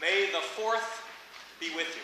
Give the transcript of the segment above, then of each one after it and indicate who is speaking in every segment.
Speaker 1: May the 4th be with you.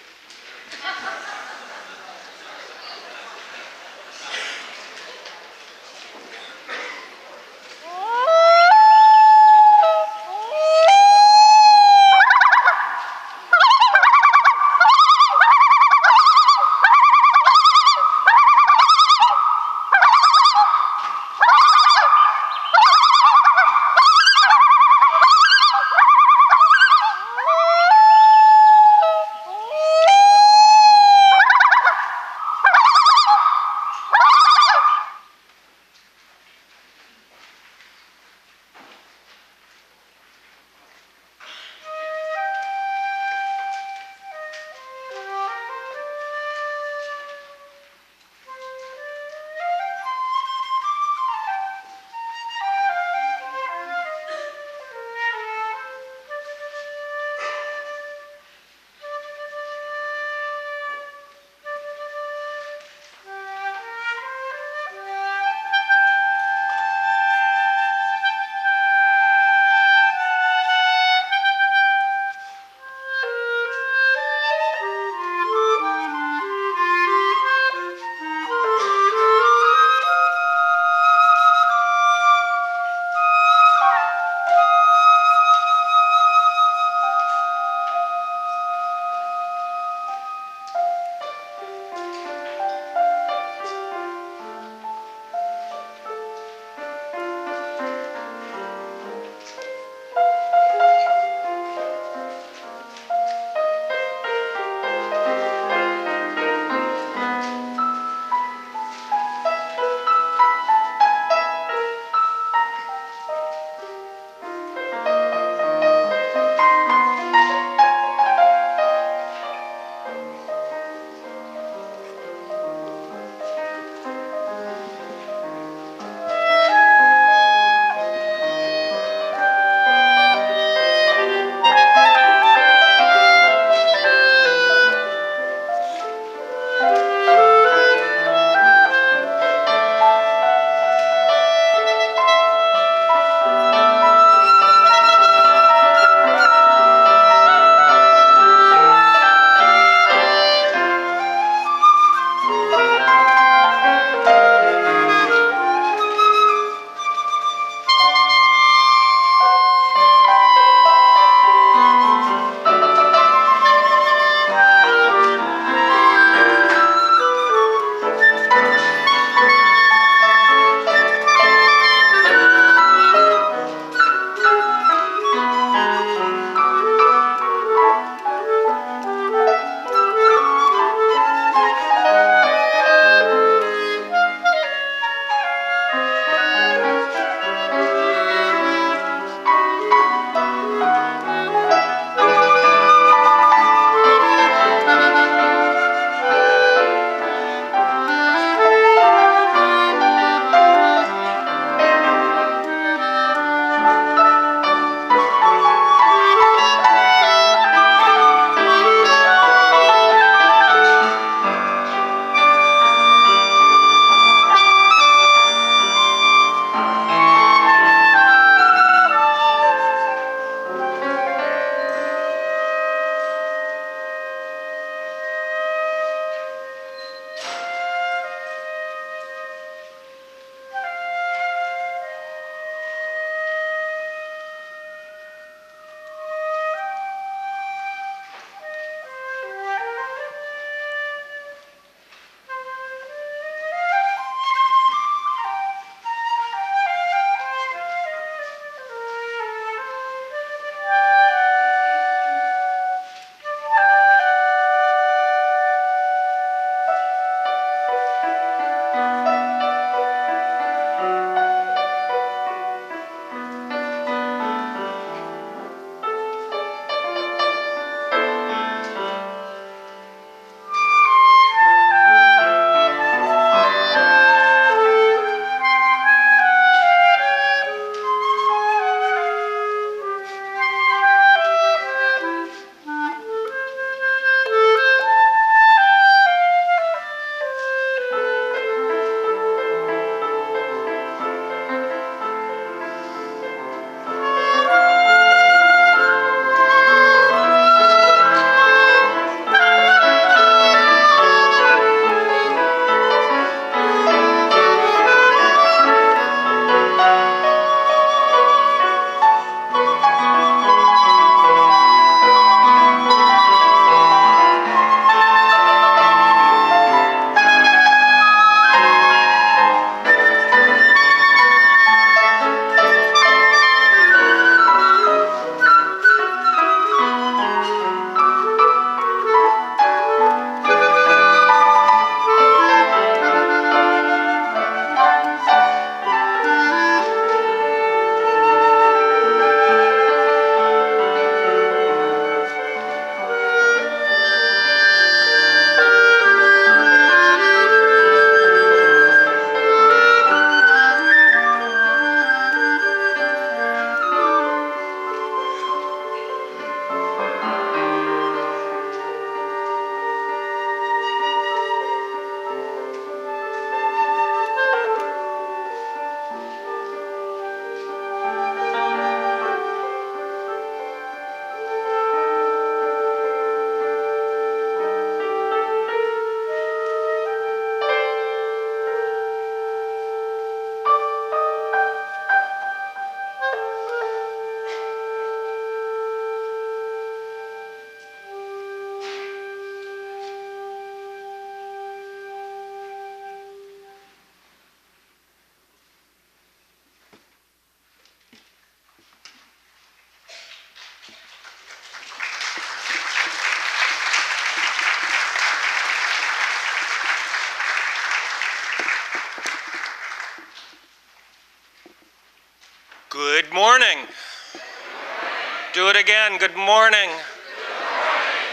Speaker 2: again, good morning.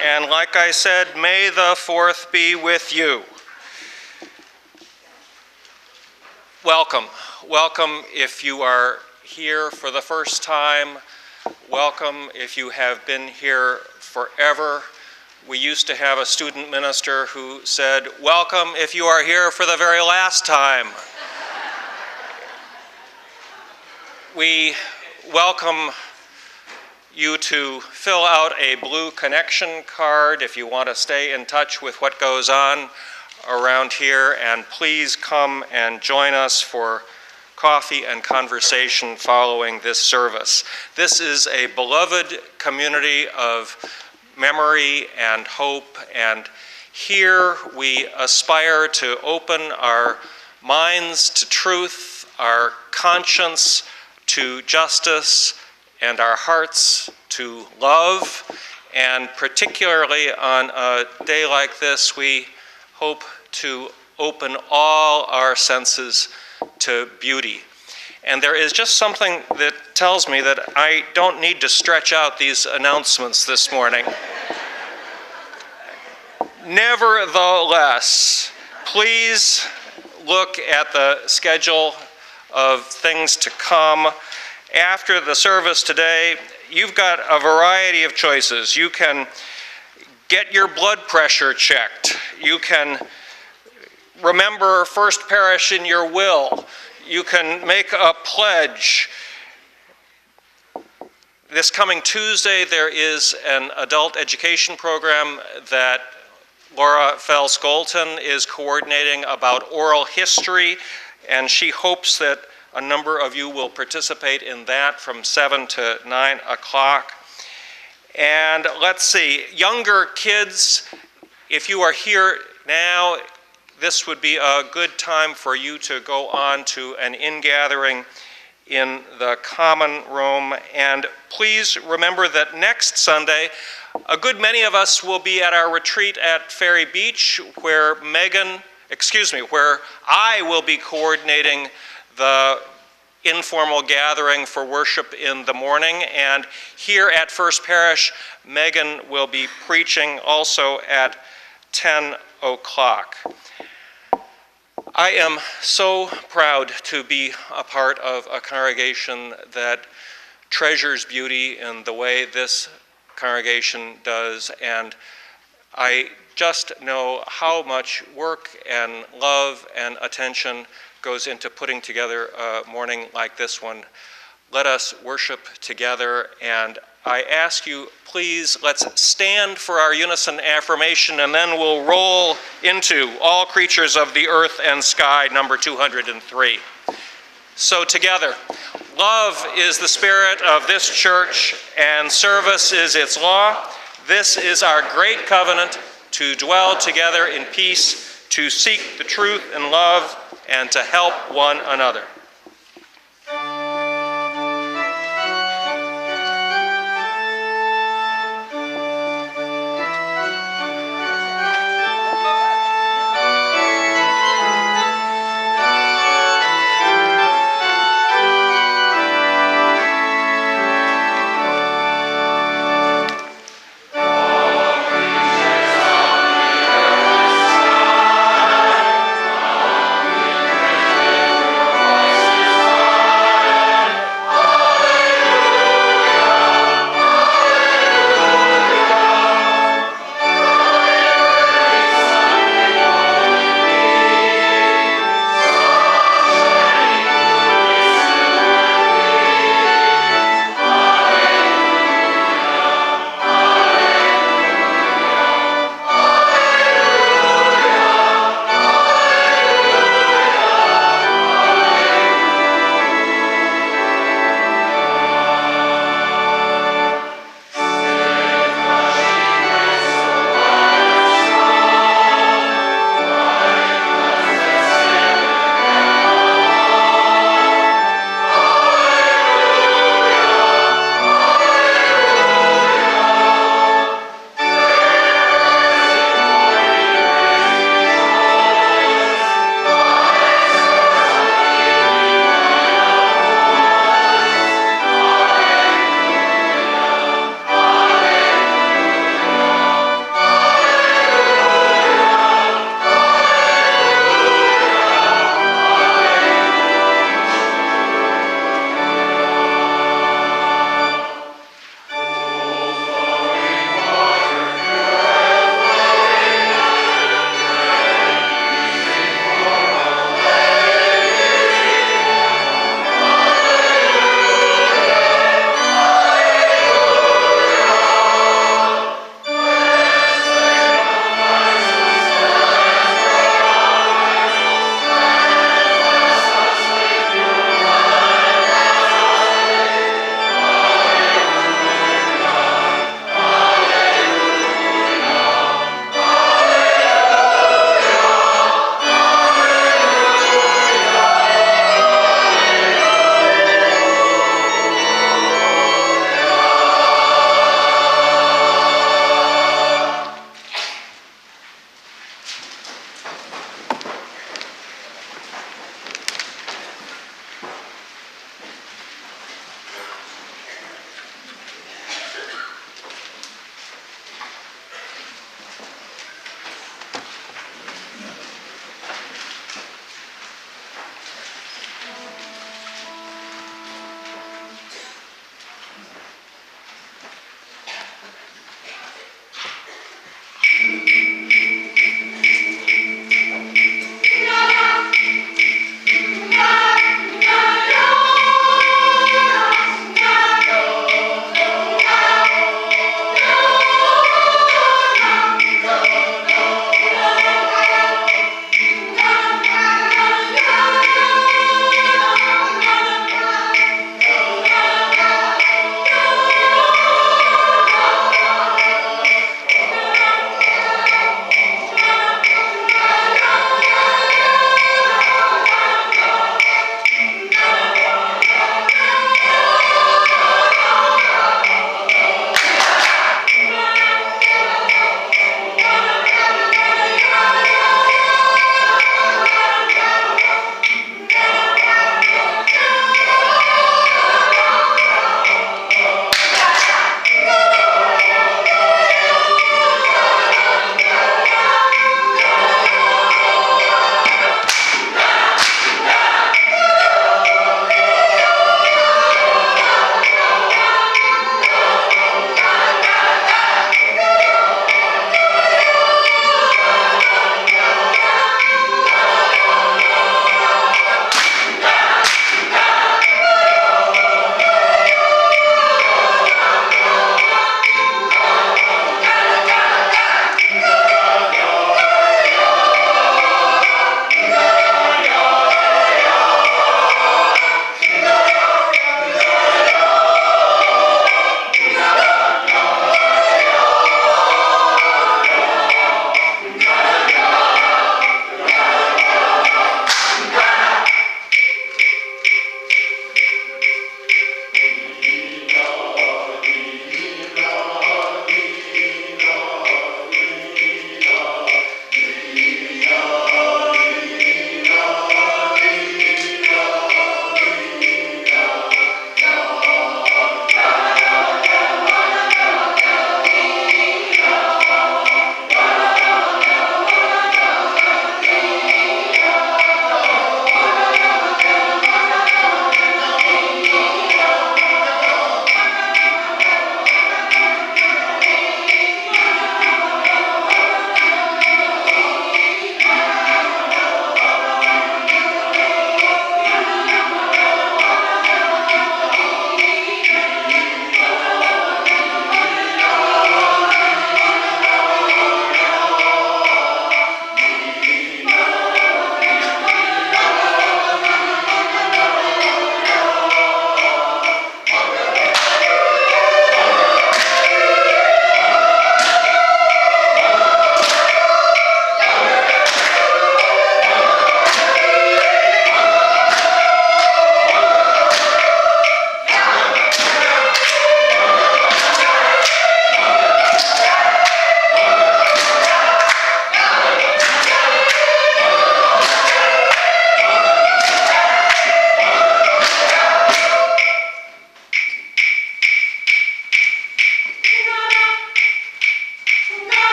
Speaker 2: And like I said, may the 4th be with you. Welcome. Welcome if you are here for the first time. Welcome if you have been here forever. We used to have a student minister who said, welcome if you are here for the very last time. We welcome you to fill out a blue connection card if you want to stay in touch with what goes on around here, and please come and join us for coffee and conversation following this service. This is a beloved community of memory and hope, and here we aspire to open our minds to truth, our conscience to justice, and our hearts to love. And particularly on a day like this, we hope to open all our senses to beauty. And there is just something that tells me that I don't need to stretch out these announcements this morning. Nevertheless, please look at the schedule of things to come. After the service today, you've got a variety of choices. You can get your blood pressure checked. You can remember First Parish in your will. You can make a pledge. This coming Tuesday, there is an adult education program that Laura Scholten is coordinating about oral history, and she hopes that a number of you will participate in that from 7 to 9 o'clock. And let's see, younger kids, if you are here now, this would be a good time for you to go on to an in-gathering in the common room. And please remember that next Sunday, a good many of us will be at our retreat at Ferry Beach, where where I will be coordinating the informal gathering for worship in the morning. And here at First Parish, Megan will be preaching also at 10 o'clock. I am so proud to be a part of a congregation that treasures beauty in the way this congregation does, and I just know how much work and love and attention goes into putting together a morning like this one. Let us worship together, and I ask you, please, let's stand for our unison affirmation, and then we'll roll into All Creatures of the Earth and Sky, number 203. So together, love is the spirit of this church, and service is its law. This is our great covenant to dwell together in peace, to seek the truth and love, and to help one another.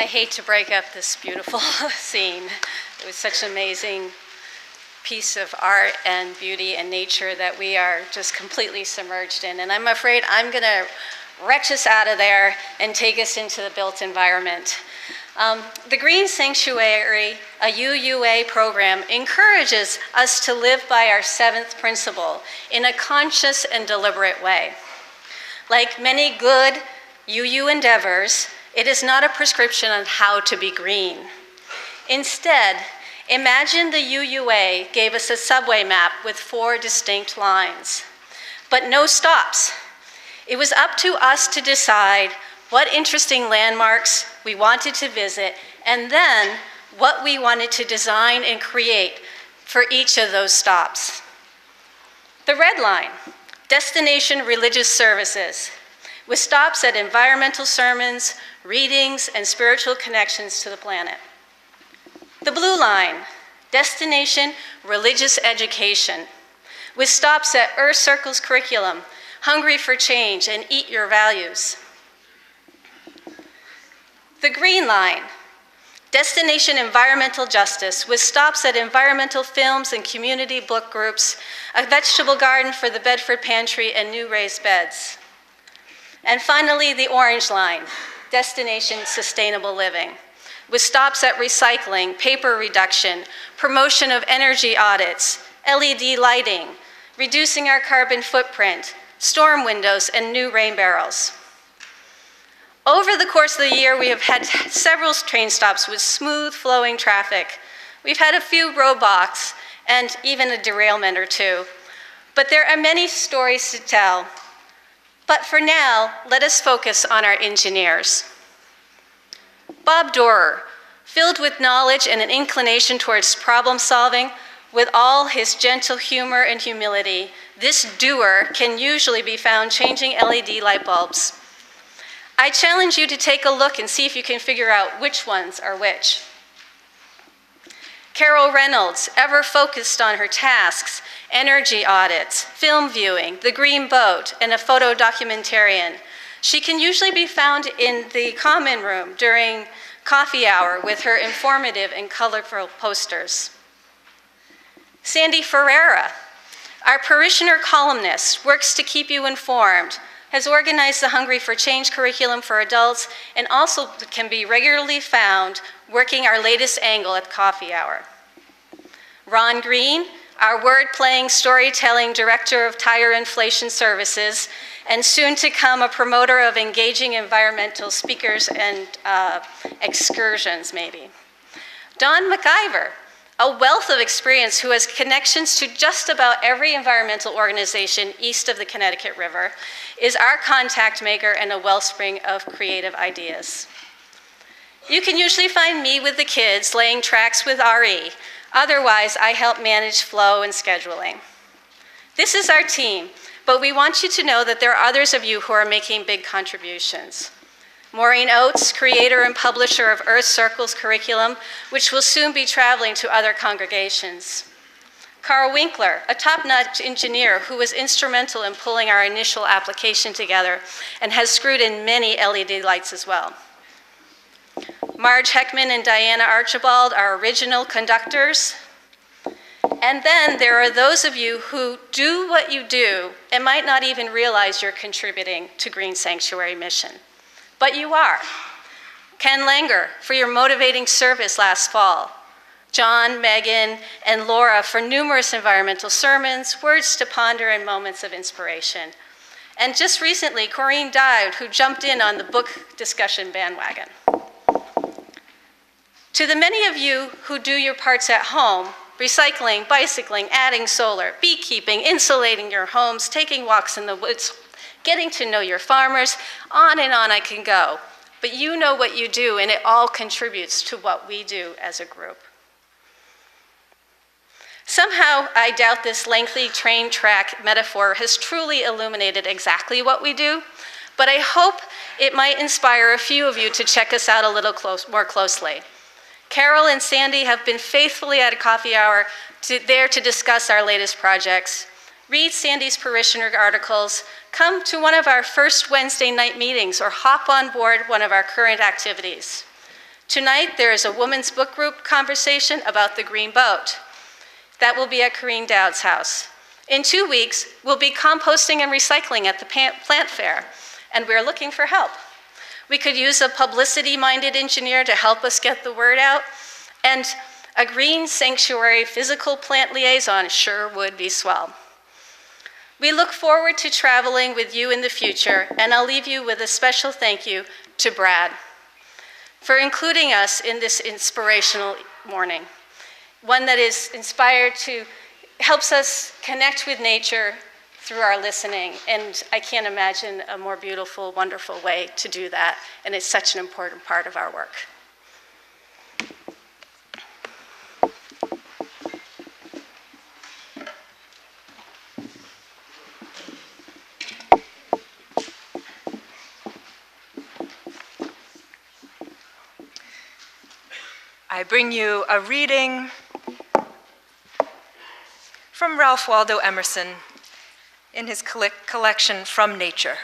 Speaker 3: I hate to break up this beautiful scene. It was such an amazing piece of art and beauty and nature that we are just completely submerged in. And I'm afraid I'm going to wrench us out of there and take us into the built environment. The Green Sanctuary, a UUA program, encourages us to live by our seventh principle in a conscious and deliberate way. Like many good UU endeavors, it is not a prescription on how to be green. Instead, imagine the UUA gave us a subway map with 4 distinct lines, but no stops. It was up to us to decide what interesting landmarks we wanted to visit, and then what we wanted to design and create for each of those stops. The red line, destination religious services, with stops at environmental sermons, readings, and spiritual connections to the planet. The blue line, destination religious education, with stops at Earth Circle's curriculum, Hungry for Change, and Eat Your Values. The green line, destination environmental justice, with stops at environmental films and community book groups, a vegetable garden for the Bedford Pantry, and new raised beds. And finally, the orange line, destination sustainable living, with stops at recycling, paper reduction, promotion of energy audits, LED lighting, reducing our carbon footprint, storm windows, and new rain barrels. Over the course of the year, we have had several train stops with smooth flowing traffic. We've had a few roadblocks and even a derailment or two, but there are many stories to tell. But for now, let us focus on our engineers. Bob Dorer, filled with knowledge and an inclination towards problem solving, with all his gentle humor and humility, this doer can usually be found changing LED light bulbs. I challenge you to take a look and see if you can figure out which ones are which. Carol Reynolds, ever focused on her tasks, energy audits, film viewing, the green boat, and a photo documentarian. She can usually be found in the common room during coffee hour with her informative and colorful posters. Sandy Ferreira, our parishioner columnist, works to keep you informed, has organized the Hungry for Change curriculum for adults, and also can be regularly found working our latest angle at coffee hour. Ron Green, our word-playing, storytelling director of Tire Inflation Services, and soon to come a promoter of engaging environmental speakers and excursions, maybe. Don McIver, a wealth of experience who has connections to just about every environmental organization east of the Connecticut River, is our contact maker and a wellspring of creative ideas. You can usually find me with the kids laying tracks with RE. Otherwise, I help manage flow and scheduling. This is our team, but we want you to know that there are others of you who are making big contributions. Maureen Oates, creator and publisher of Earth Circle's curriculum, which will soon be traveling to other congregations. Carl Winkler, a top-notch engineer who was instrumental in pulling our initial application together and has screwed in many LED lights as well. Marge Heckman and Diana Archibald, our original conductors. And then there are those of you who do what you do and might not even realize you're contributing to Green Sanctuary mission. But you are. Ken Langer for your motivating service last fall. John, Megan, and Laura for numerous environmental sermons, words to ponder, and moments of inspiration. And just recently, Corinne Dowd, who jumped in on the book discussion bandwagon. To the many of you who do your parts at home, recycling, bicycling, adding solar, beekeeping, insulating your homes, taking walks in the woods, getting to know your farmers, on and on I can go. But you know what you do, and it all contributes to what we do as a group. Somehow, I doubt this lengthy train track metaphor has truly illuminated exactly what we do, but I hope it might inspire a few of you to check us out a little more closely. Carol and Sandy have been faithfully at a coffee hour there to discuss our latest projects. Read Sandy's parishioner articles, come to one of our first Wednesday night meetings, or hop on board one of our current activities. Tonight, there is a women's book group conversation about the green boat. That will be at Corrine Dowd's house. In 2 weeks, we'll be composting and recycling at the plant fair, and we're looking for help. We could use a publicity-minded engineer to help us get the word out, and a green sanctuary physical plant liaison sure would be swell. We look forward to traveling with you in the future, and I'll leave you with a special thank you to Brad for including us in this inspirational morning, one that is inspired to, helps us connect with nature through our listening, and I can't imagine a more beautiful, wonderful way to do that, and it's such an important part of our work.
Speaker 4: I bring you a reading from Ralph Waldo Emerson in his collection From Nature.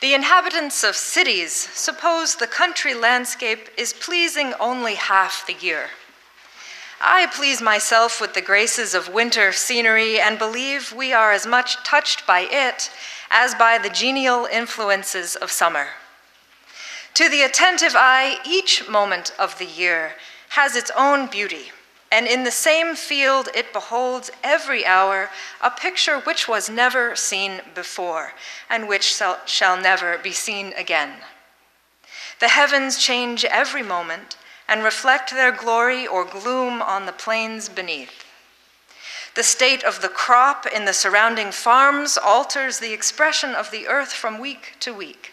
Speaker 4: The inhabitants of cities suppose the country landscape is pleasing only half the year. I please myself with the graces of winter scenery and believe we are as much touched by it as by the genial influences of summer. To the attentive eye, each moment of the year has its own beauty, and in the same field it beholds every hour a picture which was never seen before, and which shall never be seen again. The heavens change every moment and reflect their glory or gloom on the plains beneath. The state of the crop in the surrounding farms alters the expression of the earth from week to week.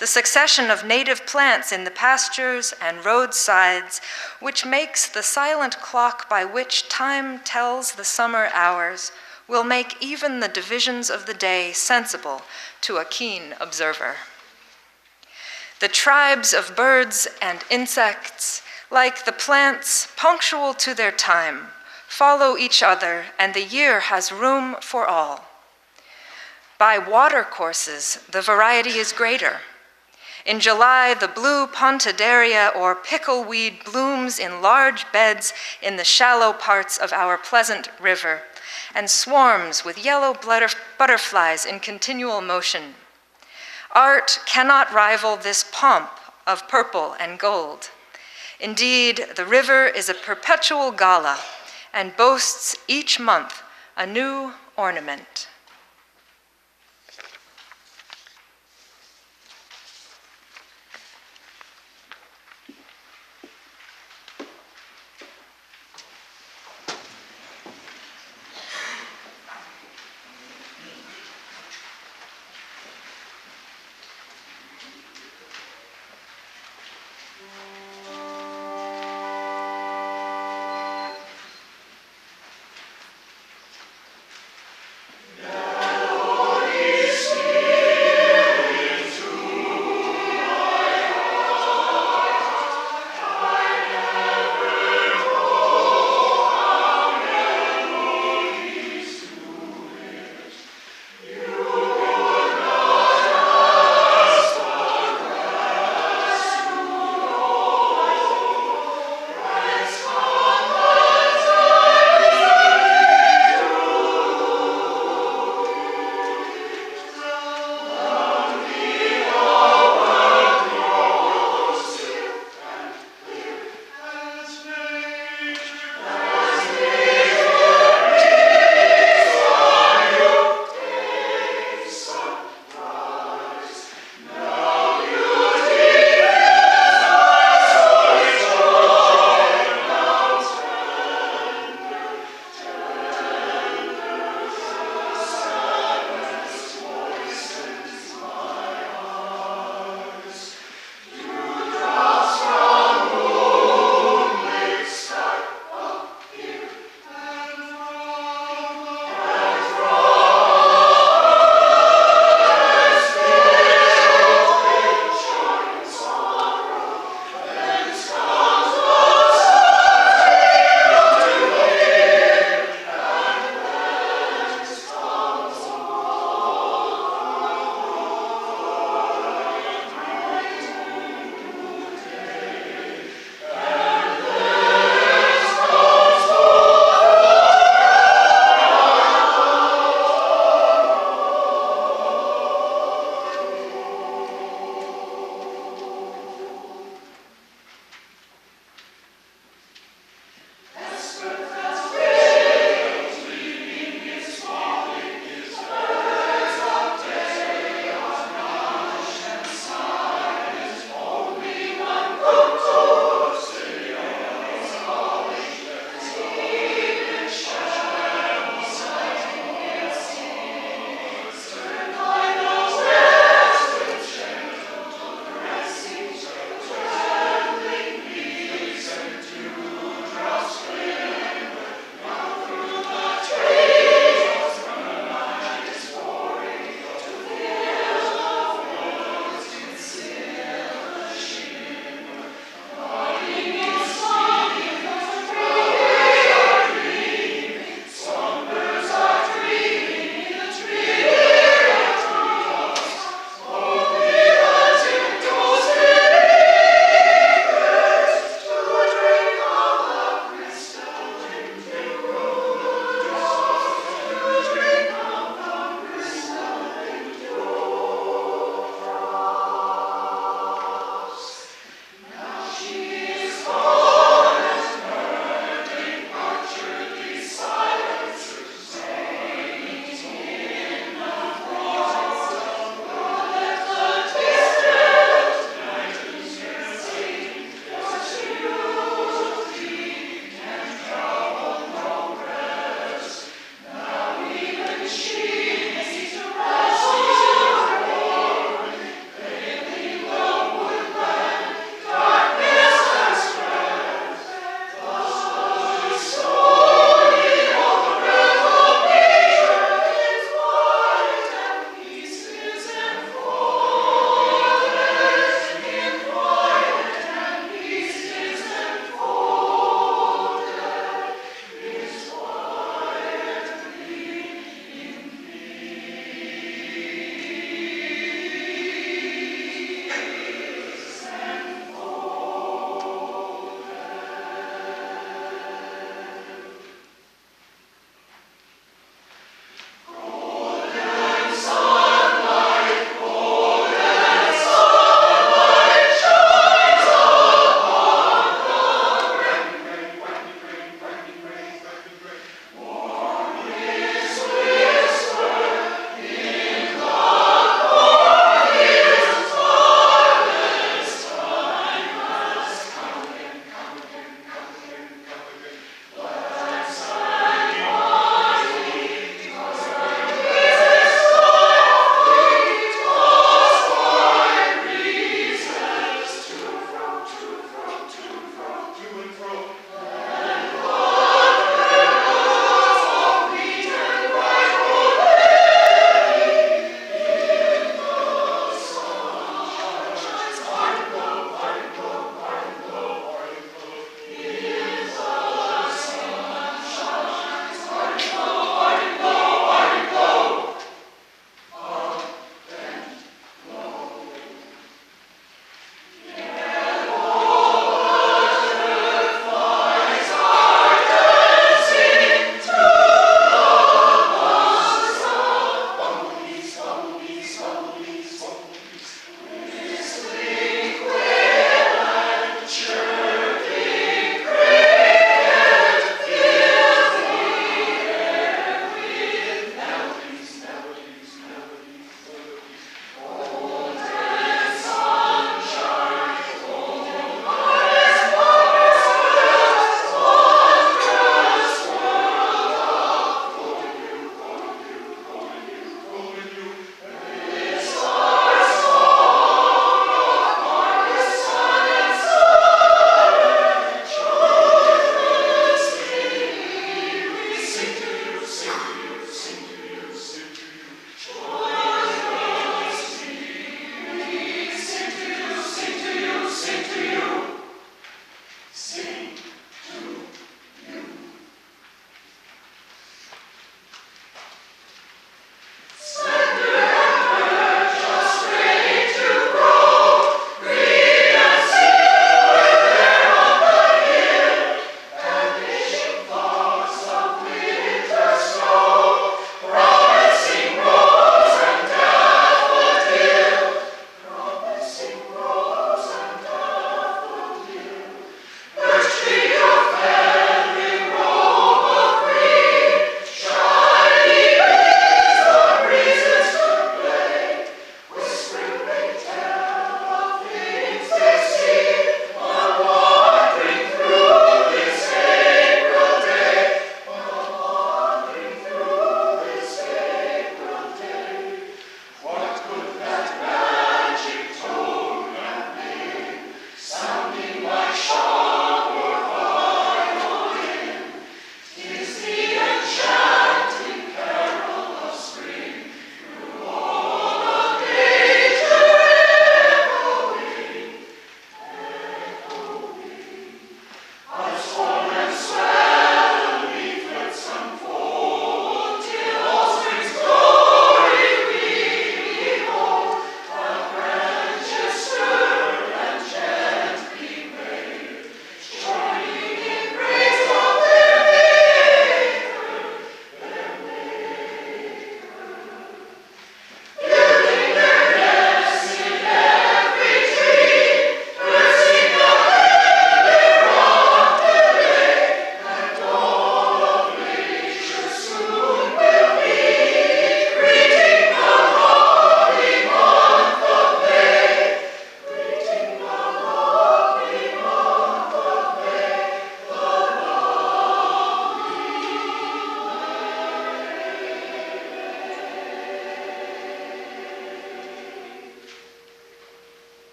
Speaker 4: The succession of native plants in the pastures and roadsides, which makes the silent clock by which time tells the summer hours, will make even the divisions of the day sensible to a keen observer. The tribes of birds and insects, like the plants punctual to their time, follow each other, and the year has room for all. By watercourses, the variety is greater. In July, the blue pontidaria or pickleweed blooms in large beds in the shallow parts of our pleasant river, and swarms with yellow butterflies in continual motion. Art cannot rival this pomp of purple and gold. Indeed, the river is a perpetual gala and boasts each month a new ornament.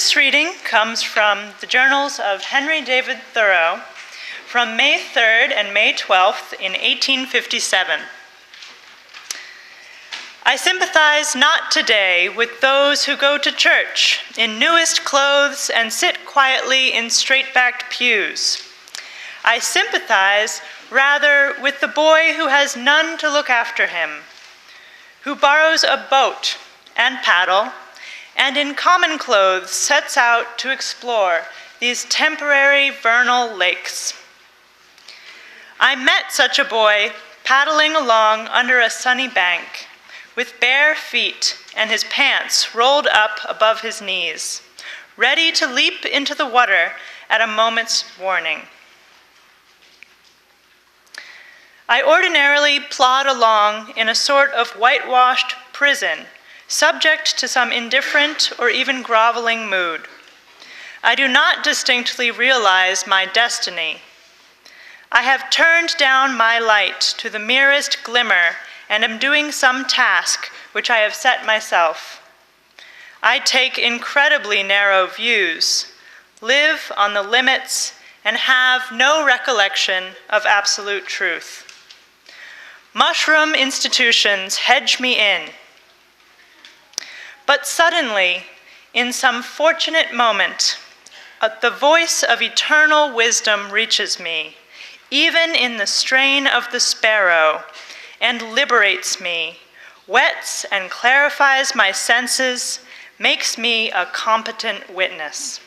Speaker 5: This reading comes from the journals of Henry David Thoreau from May 3rd and May 12th in 1857. I sympathize not today with those who go to church in newest clothes and sit quietly in straight-backed pews. I sympathize rather with the boy who has none to look after him, who borrows a boat and paddle, and in common clothes sets out to explore these temporary vernal lakes. I met such a boy paddling along under a sunny bank, with bare feet and his pants rolled up above his knees, ready to leap into the water at a moment's warning. I ordinarily plod along in a sort of whitewashed prison, subject to some indifferent or even groveling mood. I do not distinctly realize my destiny. I have turned down my light to the merest glimmer and am doing some task which I have set myself. I take incredibly narrow views, live on the limits, and have no recollection of absolute truth. Mushroom institutions hedge me in. But suddenly, in some fortunate moment, the voice of eternal wisdom reaches me, even in the strain of the sparrow, and liberates me, whets and clarifies my senses, makes me a competent witness.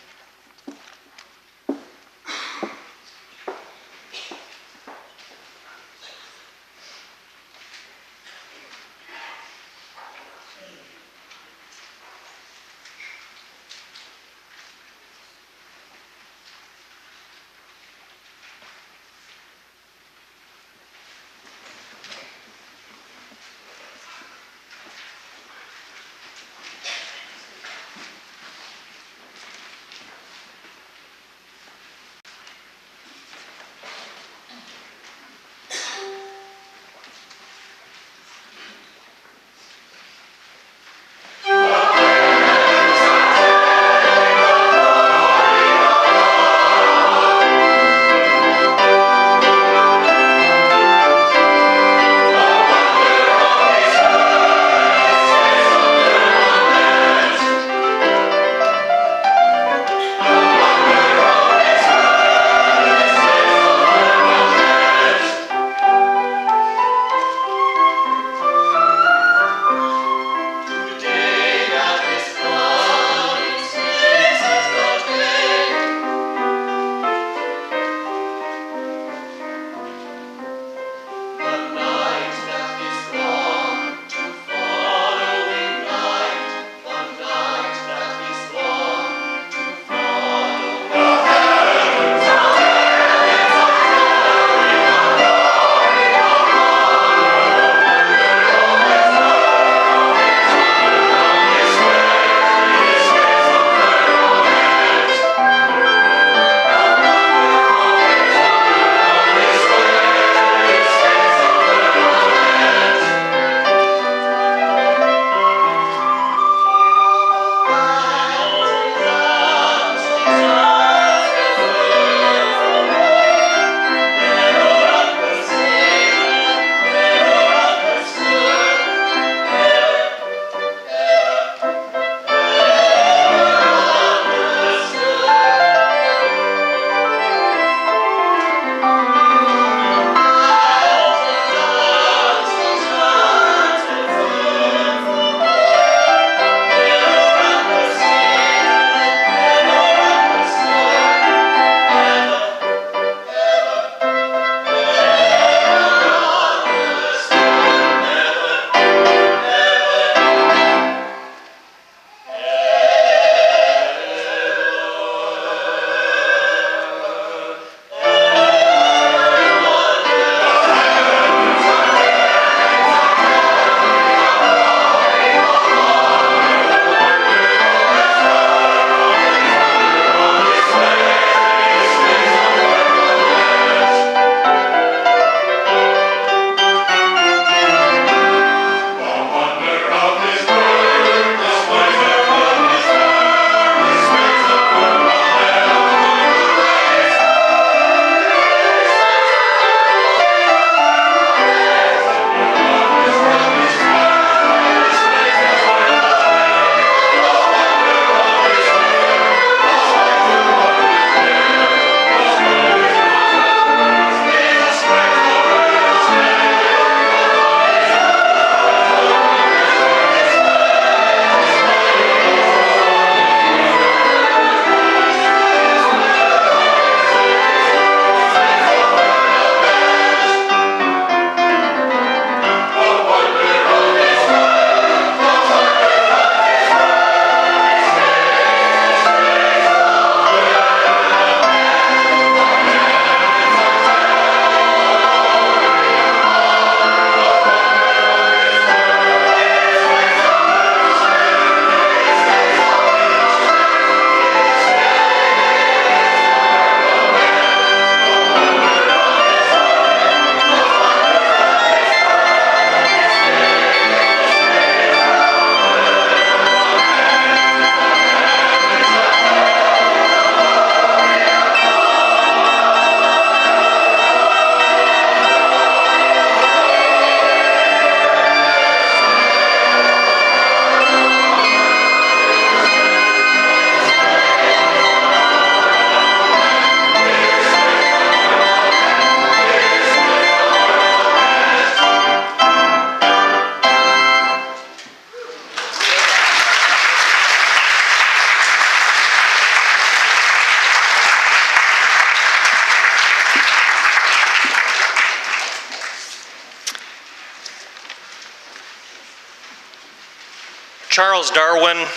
Speaker 2: Charles Darwin,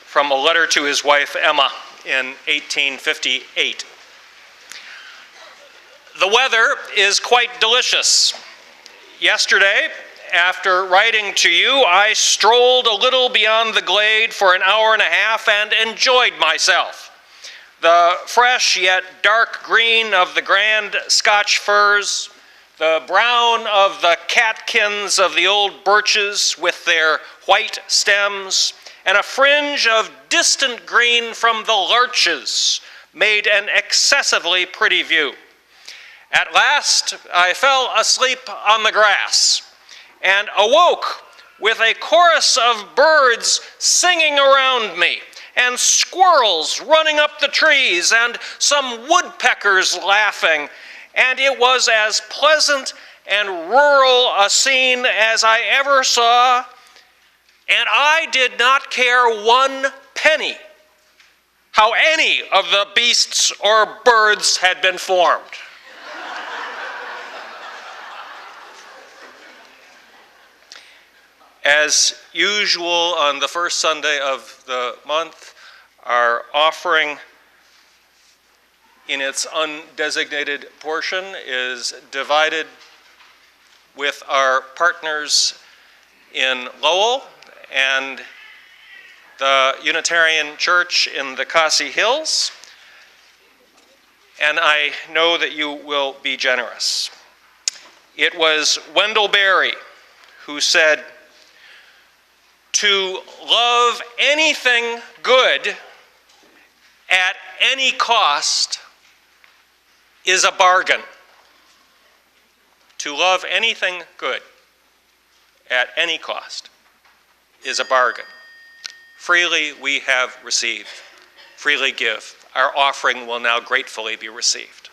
Speaker 2: from a letter to his wife Emma in 1858. The weather is quite delicious. Yesterday, after writing to you, I strolled a little beyond the glade for an hour and a half and enjoyed myself. The fresh yet dark green of the grand Scotch firs, the brown of the catkins of the old birches with their white stems, and a fringe of distant green from the larches made an excessively pretty view. At last, I fell asleep on the grass and awoke with a chorus of birds singing around me, and squirrels running up the trees, and some woodpeckers laughing, and it was as pleasant and rural a scene as I ever saw, and I did not care one penny how any of the beasts or birds had been formed. As usual, on the first Sunday of the month, our offering in its undesignated portion is divided with our partners in Lowell and the Unitarian Church in the Khasi Hills, and I know that you will be generous. It was Wendell Berry who said, "To love anything good at any cost is a bargain." To love anything good at any cost is a bargain. Freely we have received, freely give. Our offering will now gratefully be received.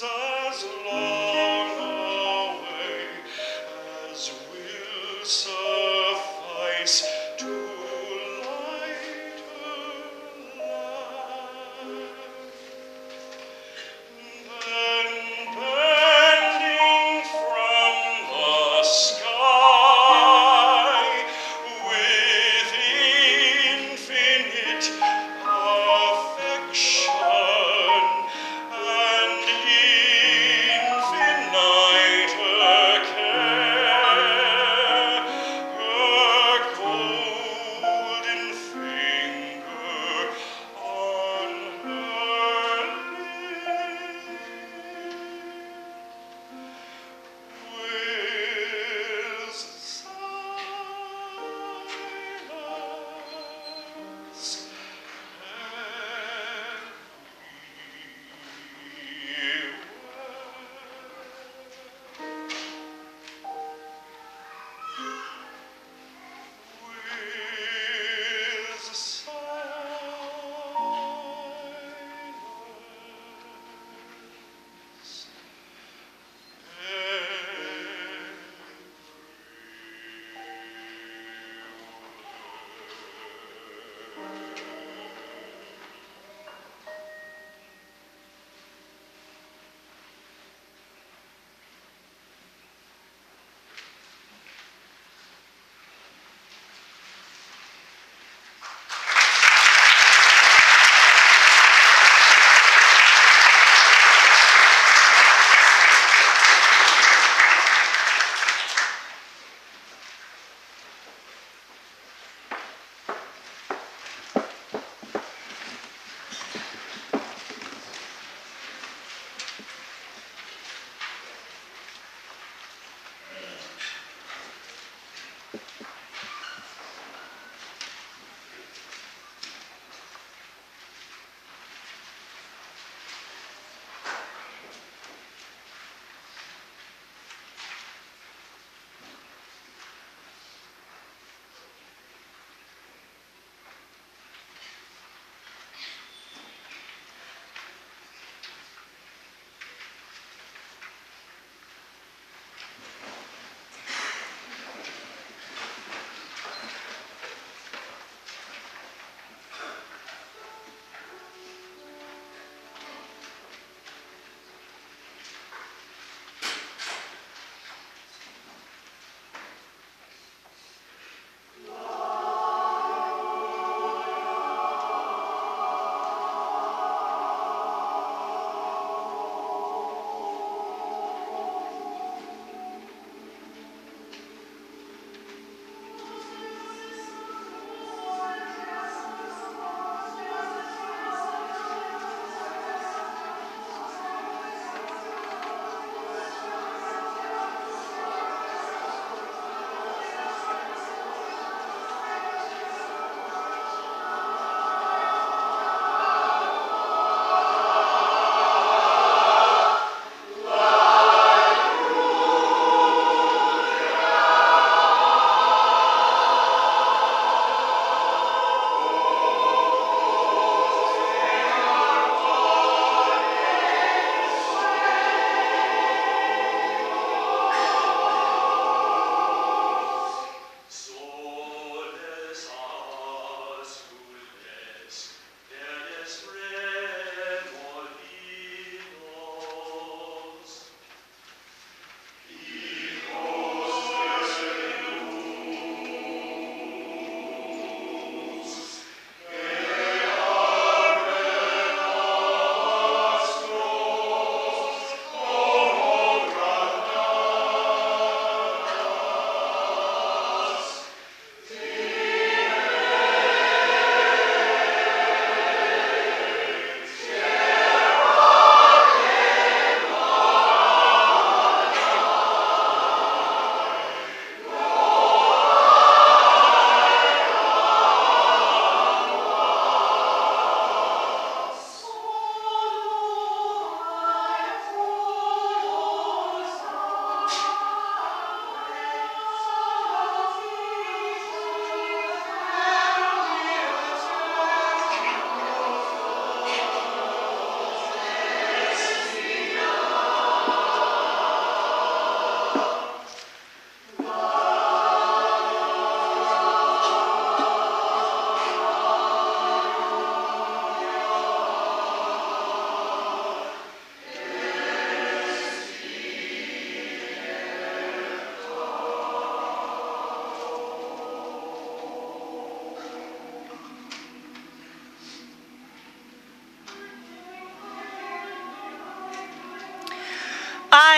Speaker 6: as long away as will suffice to light her lamp. Then bending from the sky with infinite affection and infinite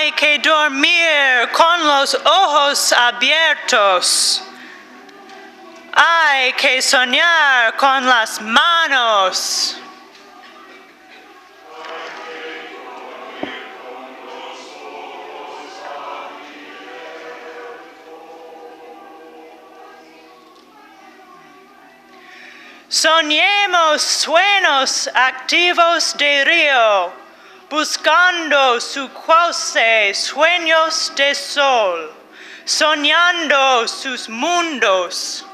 Speaker 5: hay que dormir con los ojos abiertos. Hay que soñar con las manos. Soñemos sueños activos de río, buscando su cauce sueños de sol, soñando sus mundos.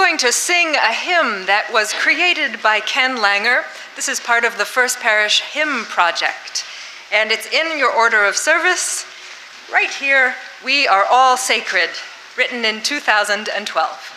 Speaker 4: going to sing a hymn that was created by Ken Langer. This is part of the First Parish Hymn Project, and it's in your order of service. Right here, "We Are All Sacred," written in 2012.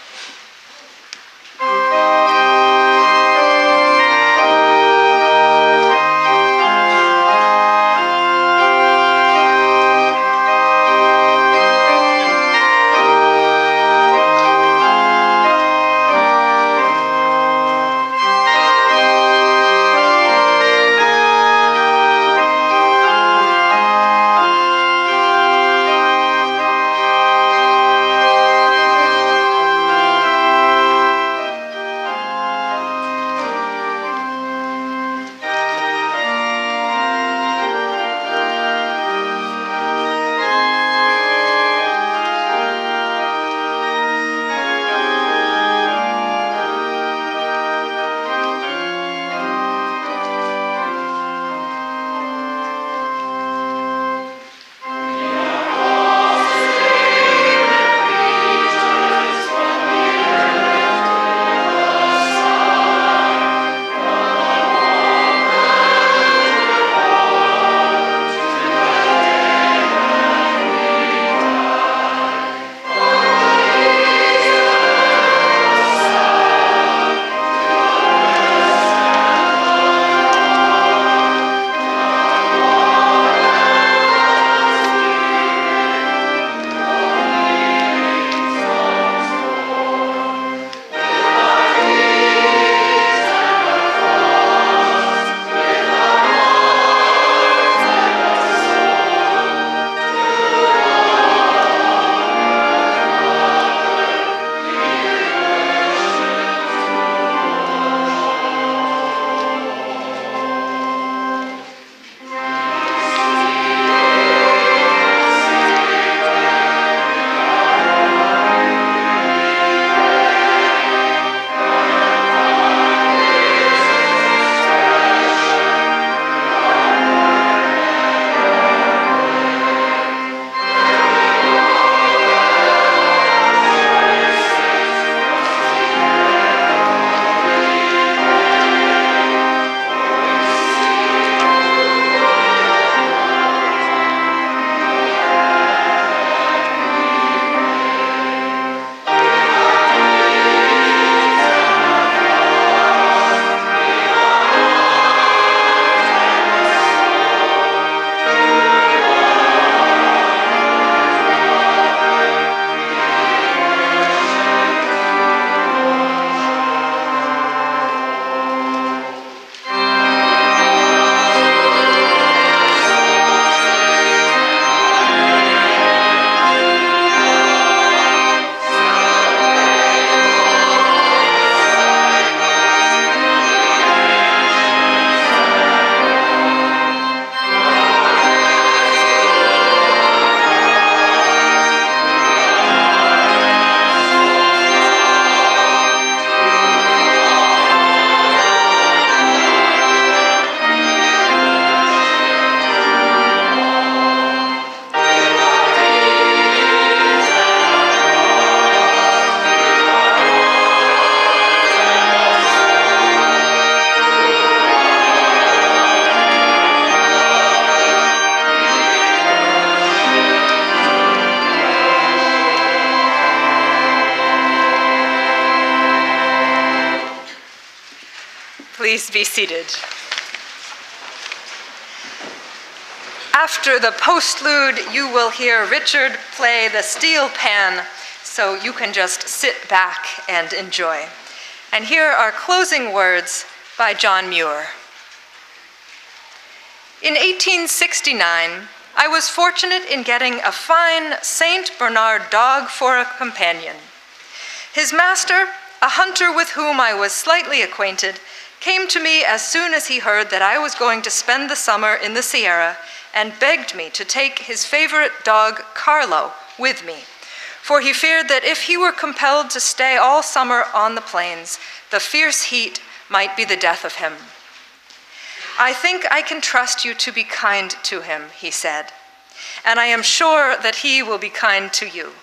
Speaker 4: Please be seated. After the postlude, you will hear Richard play the steel pan, so you can just sit back and enjoy. And here are closing words by John Muir. In 1869, I was fortunate in getting a fine Saint Bernard dog for a companion. His master, a hunter with whom I was slightly acquainted, came to me as soon as he heard that I was going to spend the summer in the Sierra and begged me to take his favorite dog, Carlo, with me, for he feared that if he were compelled to stay all summer on the plains, the fierce heat might be the death of him. I think I can trust you to be kind to him, he said, and I am sure that he will be kind to you.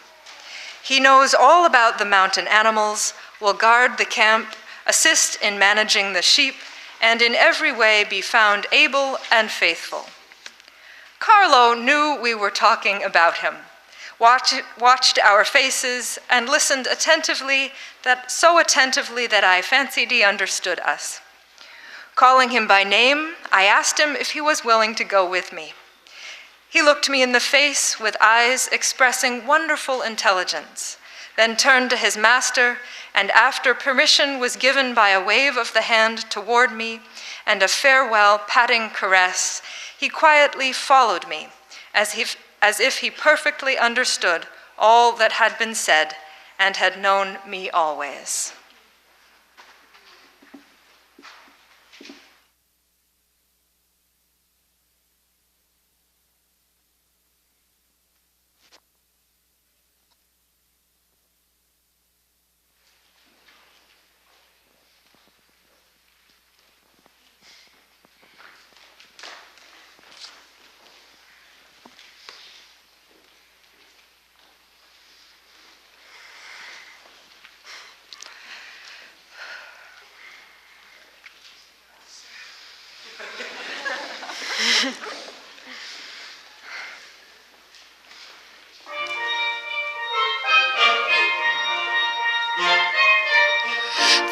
Speaker 4: He knows all about the mountain animals, will guard the camp, assist in managing the sheep, and in every way be found able and faithful. Carlo knew we were talking about him, watched our faces, and listened attentively, so attentively that I fancied he understood us. Calling him by name, I asked him if he was willing to go with me. He looked me in the face with eyes expressing wonderful intelligence, then turned to his master, and after permission was given by a wave of the hand toward me and a farewell patting caress, he quietly followed me, as if he perfectly understood all that had been said and had known me always.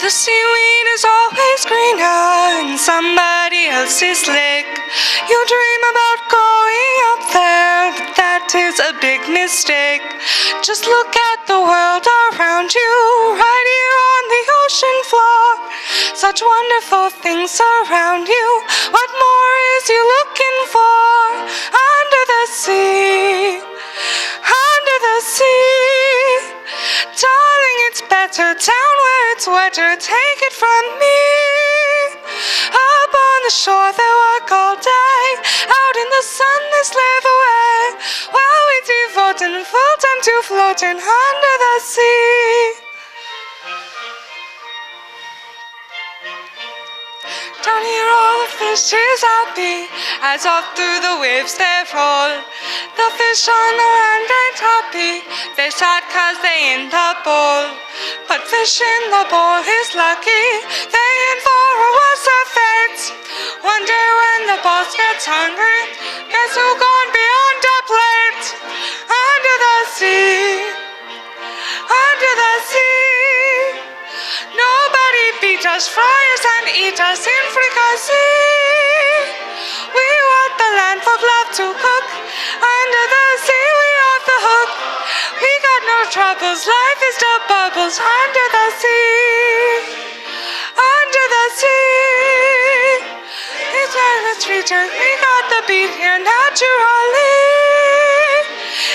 Speaker 7: The seaweed is always greener in somebody else's lake. You dream about going up there, but that is a big mistake. Just look at the world around you, right here on the ocean floor. Such wonderful things surround you. What more is you looking for? Under the sea, under the sea. Darling, it's better down where it's wetter, take it from me. Up on the shore they work all day, out in the sun they slave away, while we devote in full time to floating under the sea. Down here all the fishes happy, as off through the waves they roll. The fish on the land ain't happy, they sad 'cause they in the bowl. But fish in the bowl is lucky, they in for a worse fate. One day when the boss gets hungry, guess who gone beyond the plate? Under the sea, under the sea. Nobody beat us, fry us and eat us in fricassee. We want the land folk love to cook, under the sea we off the hook. We got no troubles, life is the bubbles, under the sea, under the sea. It's like a treasure, we got the beat here naturally.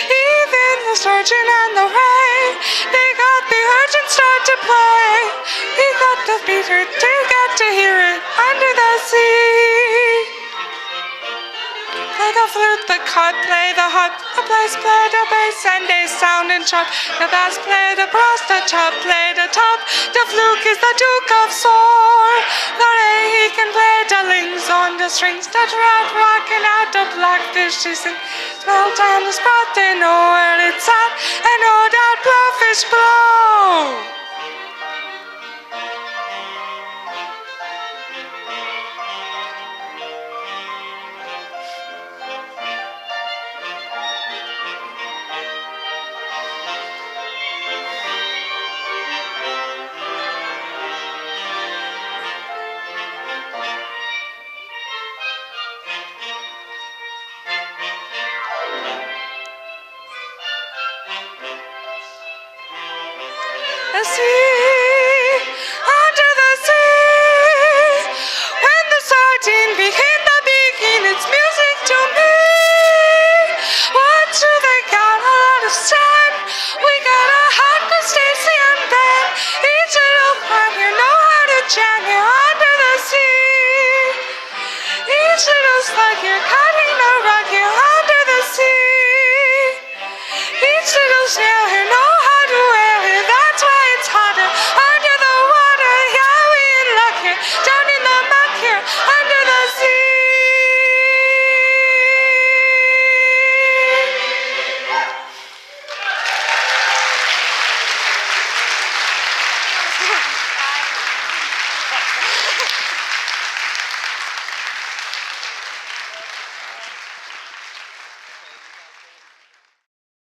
Speaker 7: Even the sturgeon and the ray, they got the urchin start to play. We got the beat here to get to hear it under the sea. Play the flute, the carp play the harp, the bass play the bass and they sound and sharp. The bass play the brass, the chop play the top. The fluke is the Duke of Sore. The ray he can play the lings on the strings. The trout rocking out the blackfish is in. Smell down the spot, they know where it's at, and no doubt blowfish blow. The sea, under the sea. When the sardine became the beacon, it's music to me. What do they got? A lot of sand. We got a hot Stacy and Ben. Each little plant here know how to jam here under the sea. Each little slug here.